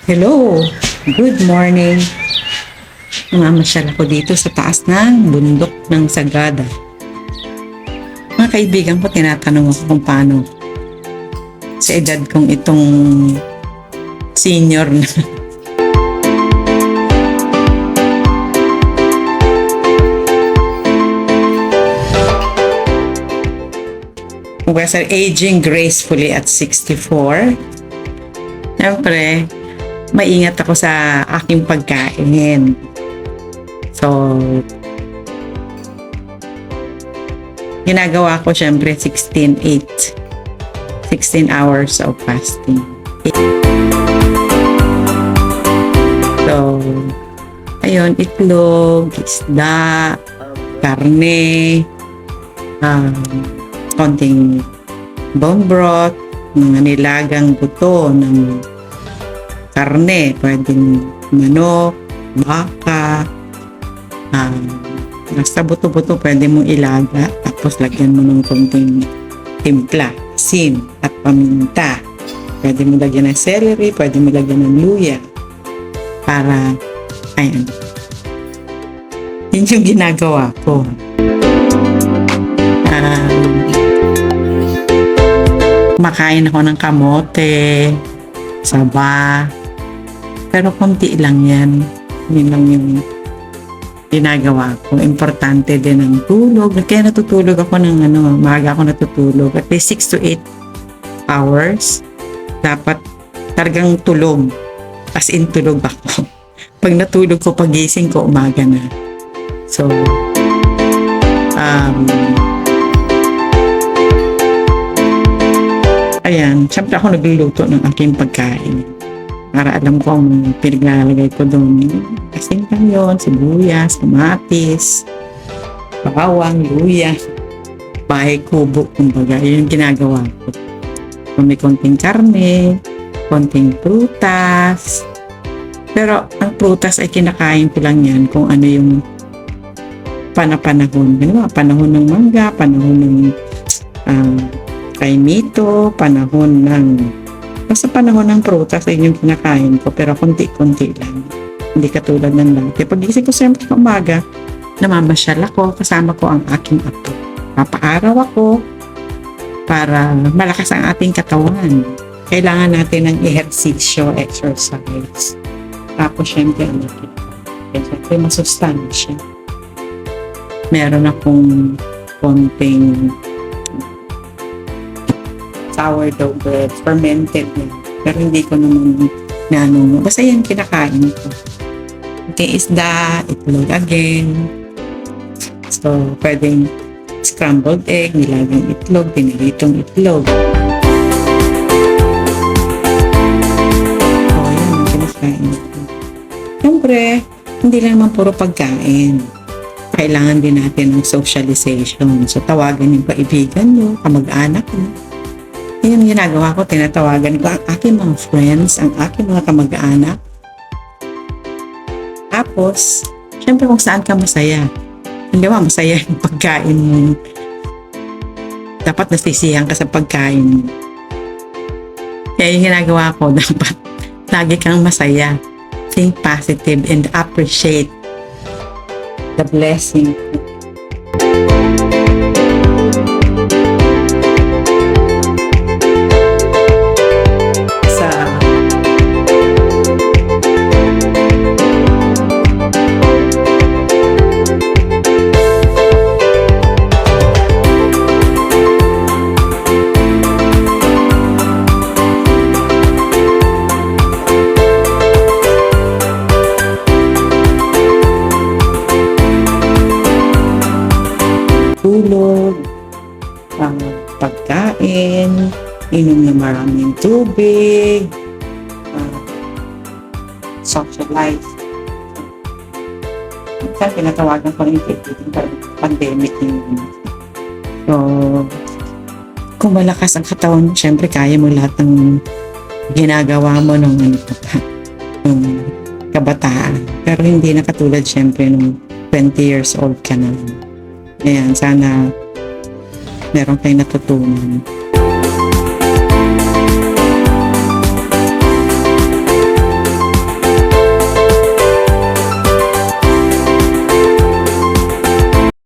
Hello! Good morning! Namamasyal ako dito sa taas ng bundok ng Sagada. Mga kaibigan ko, tinatanong ako kung paano sa edad kong itong senior na. Was aging gracefully at 64. Siyempre, maingat ako sa aking pagkain. So, ginagawa ko syempre 16-8. 16 hours of fasting. So, ayun, itlog, isda, karne, konting bone broth, mga nilagang buto ng karne, pwedeng manok, baka, basta buto-buto pwede mong ilaga, tapos lagyan mo ng konting timpla, asin at paminta. Pwede mo lagyan ng celery, pwede mo lagyan ng luya para, ayan, yun yung ginagawa ko. Makain ako ng kamote, saba, pero konti lang yan. Yun lang yung ginagawa ko. Importante din ang tulog. Kaya natutulog ako ng maaga ako natutulog. At least 6 to 8 hours. Dapat talagang tulog. As in tulog ako. Pag natulog ko, pagising ko, umaga na. So, ayan, syempre ako nagluluto ng aking pagkain. Para alam ko ang pinaglalagay ko doon. Asin lang yun, sibuyas, kamatis, bawang, luya, bahay kubo, kumbaga. Yun yung ginagawa ko. So, may konting karne, konting prutas. Pero ang prutas ay kinakain ko lang yan kung ano yung panahon. Panahon ng mangga, panahon ng kaimito, panahon ng basta panahon ng prutas ay yung kinakain ko, pero konti-konti lang. Hindi katulad ng dati. Pagising ko siyempre sa umaga, namamasyal ako, kasama ko ang aking apo. Papaaraw ako para malakas ang ating katawan. Kailangan natin ng ehersisyo, exercise. Tapos siyempre, siyempre masustansya. Meron akong konting sourdough bread, fermented na. Pero hindi ko naman basta yan kinakain ko. Okay, isda, itlog again. So, pwedeng scrambled egg, nilagang itlog, pinilitong itlog. So, yan ang kinakain ko. Siyempre, hindi lang naman puro pagkain. Kailangan din natin ng socialization. So, tawagan yung kaibigan nyo, kamag-anak nyo. Yun yung ginagawa ko, tinatawagan ko ang aking mga friends, ang aking mga kamag-anak. Tapos, syempre kung saan ka masaya. Hindi ba, masaya yung pagkain mo. Dapat nasisiyahan ka sa pagkain mo. Kaya yung ginagawa ko, dapat lagi kang masaya. Think positive and appreciate the blessing. Tulog, pagkain, inom na maraming tubig, socialize. Minsan tinatawagan ko rin yung pandemic yun. So, kung malakas ang katawan mo, syempre kaya mo lahat ng ginagawa mo nung kabataan. Pero hindi na katulad syempre nung 20 years old ka na. Ayan, sana meron kayong natutunan.